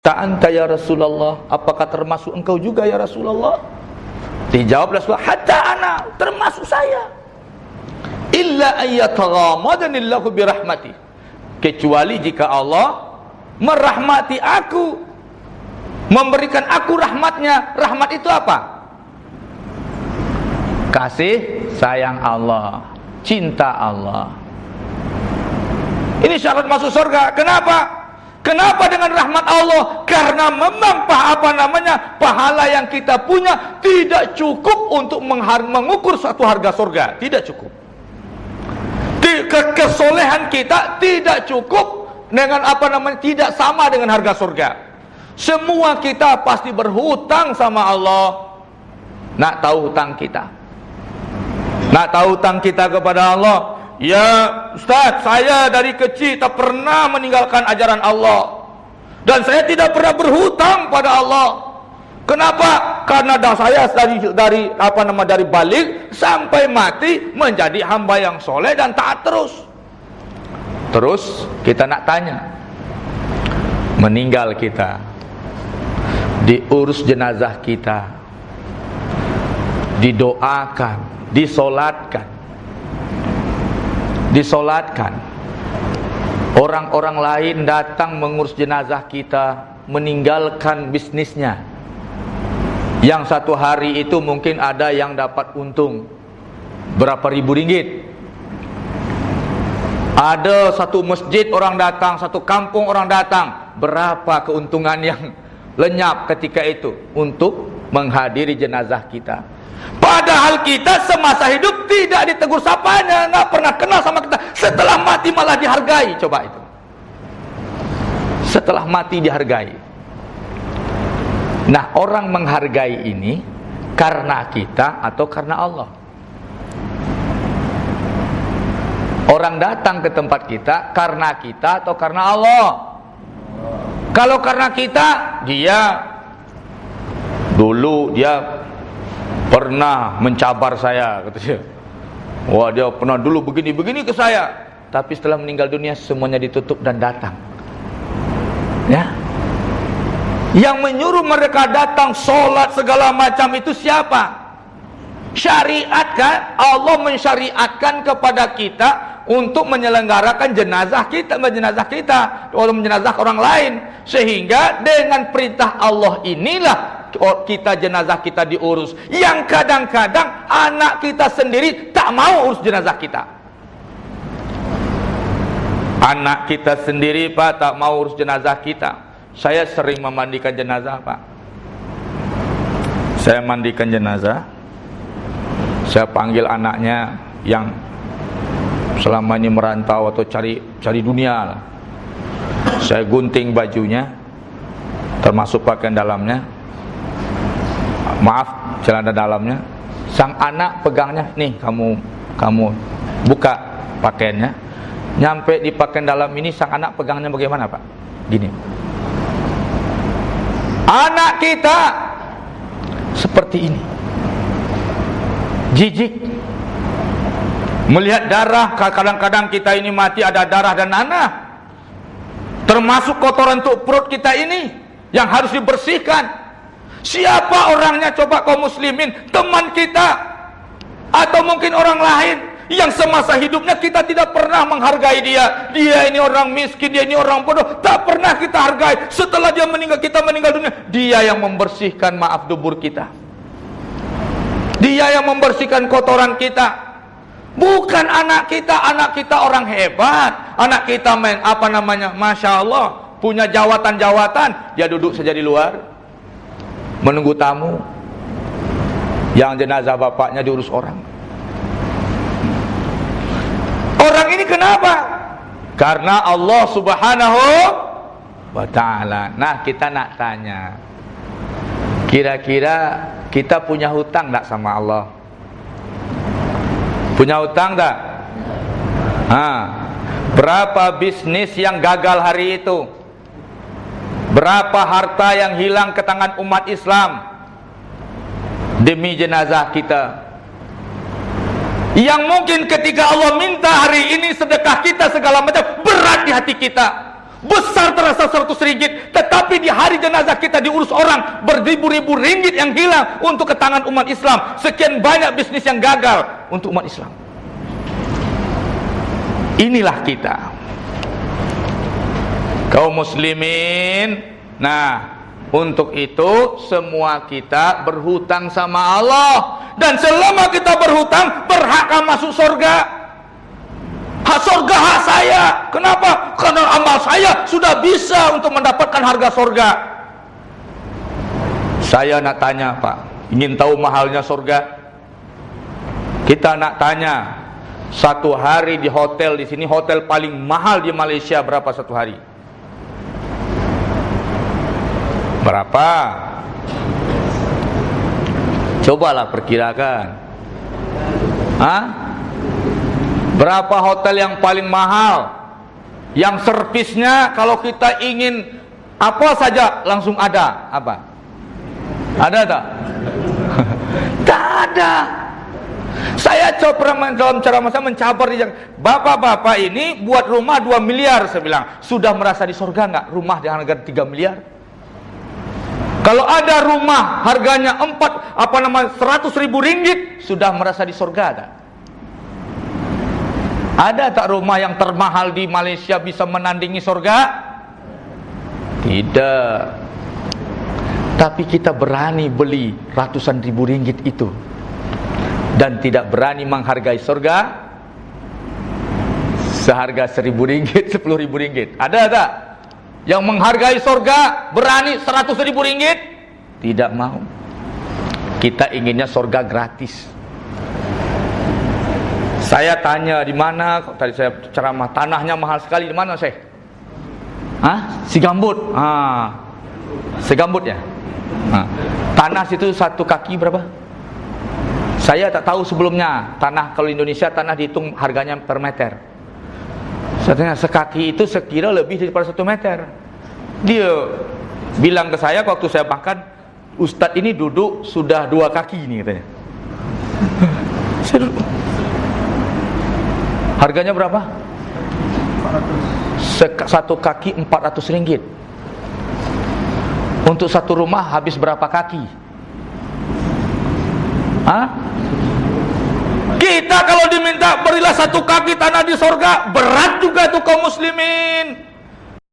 Ta'anta ya Rasulullah, apakah termasuk engkau juga ya Rasulullah? Dijawab Rasulullah, hatta ana, termasuk saya. Illa ayyataghamadhanillahu birahmati, kecuali jika Allah merahmati aku, memberikan aku rahmatnya. Rahmat itu apa? Kasih sayang Allah, cinta Allah. Ini syarat masuk surga. Kenapa? Kenapa dengan rahmat Allah? Karena memang pahala yang kita punya tidak cukup untuk mengukur satu harga surga. Tidak cukup. Kesolehan kita tidak cukup dengan tidak sama dengan harga surga. Semua kita pasti berhutang sama Allah. Nak tahu hutang kita? Nak tahu hutang kita kepada Allah? Ya Ustaz, saya dari kecil tak pernah meninggalkan ajaran Allah, dan saya tidak pernah berhutang pada Allah. Kenapa? Karena saya dari balik sampai mati menjadi hamba yang soleh dan taat terus. Terus kita nak tanya, meninggal kita, diurus jenazah kita, didoakan, disolatkan, orang-orang lain datang mengurus jenazah kita, meninggalkan bisnisnya, yang satu hari itu mungkin ada yang dapat untung berapa ribu ringgit. Ada satu masjid orang datang, satu kampung orang datang, berapa keuntungan yang lenyap ketika itu untuk menghadiri jenazah kita. Padahal kita semasa hidup tidak ditegur sapanya, nggak pernah kenal sama kita. Setelah mati malah dihargai. Coba itu. Setelah mati dihargai. Nah, orang menghargai ini karena kita atau karena Allah? Orang datang ke tempat kita karena kita atau karena Allah? Kalau karena kita, dulu dia pernah mencabar saya, katanya. Wah, dia pernah dulu begini-begini ke saya, tapi setelah meninggal dunia semuanya ditutup dan datang. Ya. Yang menyuruh mereka datang, sholat segala macam itu siapa? Syariat kan? Allah mensyariatkan kepada kita untuk menyelenggarakan jenazah kita, atau menjenazah orang lain, sehingga dengan perintah Allah inilah jenazah kita diurus. Yang kadang-kadang anak kita sendiri tak mau urus jenazah kita. Anak kita sendiri Pak tak mau urus jenazah kita. Saya sering memandikan jenazah Pak. Saya mandikan jenazah, saya panggil anaknya yang selama ini merantau atau cari dunia. Saya gunting bajunya, termasuk pakaian dalamnya, maaf, celana dalamnya. Sang anak pegangnya, nih kamu buka pakaiannya. Nyampe di pakaian dalam ini, sang anak pegangnya bagaimana Pak? Gini. Anak kita seperti ini, jijik melihat darah. Kadang-kadang kita ini mati ada darah dan nanah, termasuk kotoran untuk perut kita ini yang harus dibersihkan. Siapa orangnya coba kaum muslimin? Teman kita atau mungkin orang lain yang semasa hidupnya kita tidak pernah menghargai dia. Dia ini orang miskin, dia ini orang bodoh, tak pernah kita hargai. Setelah dia meninggal, kita meninggal dunia, dia yang membersihkan dubur kita, dia yang membersihkan kotoran kita. Bukan anak kita orang hebat. Anak kita Masya Allah, punya jawatan-jawatan, dia duduk saja di luar menunggu tamu. Yang jenazah bapaknya diurus orang. Orang ini kenapa? Karena Allah Subhanahu wa ta'ala. Nah, kita nak tanya, kira-kira kita punya hutang tak sama Allah? Punya hutang tak? Berapa bisnis yang gagal hari itu? Berapa harta yang hilang ke tangan umat Islam demi jenazah kita? Yang mungkin ketika Allah minta hari ini sedekah kita segala macam berat di hati kita. besar terasa 100 ringgit, tetapi di hari jenazah kita diurus orang beribu-ribu ringgit yang hilang untuk ke tangan umat Islam. Sekian banyak bisnis yang gagal untuk umat Islam. Inilah kita, kaum muslimin. Nah, untuk itu semua kita berhutang sama Allah, dan selama kita berhutang, berhakkah masuk surga. Hak surga hak saya. Kenapa? Karena amal saya sudah bisa untuk mendapatkan harga surga. Saya nak tanya, Pak, ingin tahu mahalnya surga? Kita nak tanya, satu hari di hotel di sini, hotel paling mahal di Malaysia berapa satu hari? Berapa? Cobalah perkirakan. Hah? Berapa hotel yang paling mahal? Yang servisnya kalau kita ingin apa saja langsung ada. Apa? Ada tak? Tak ada. Saya coba dalam cara saya mencabar yang bapak-bapak ini buat rumah 2 miliar, saya bilang, sudah merasa di surga enggak? Rumah di harga 3 miliar. Kalau ada rumah harganya 100 ribu ringgit, sudah merasa di surga tak? Ada tak rumah yang termahal di Malaysia bisa menandingi surga? Tidak. Tapi kita berani beli ratusan ribu ringgit itu dan tidak berani menghargai surga seharga 1.000 ringgit, 10.000 ringgit. Ada tak yang menghargai surga berani 100.000 ringgit? Tidak mau. Kita inginnya surga gratis. Saya tanya di mana, tadi saya ceramah, tanahnya mahal sekali, di mana Syekh? Hah? Sigambut. Sigambut ya. Tanah situ satu kaki berapa? Saya tak tahu sebelumnya. Tanah kalau Indonesia tanah dihitung harganya per meter. Saya sekaki itu sekira lebih daripada 1 meter. Dia bilang ke saya waktu saya makan, Ustadz ini duduk sudah 2 kaki ini katanya. Saya duduk. Harganya berapa? 1 kaki 400 ringgit. Untuk satu rumah habis berapa kaki? Hah? Kita kalau diminta berilah 1 kaki tanah di surga, berat juga tuh kaum muslimin.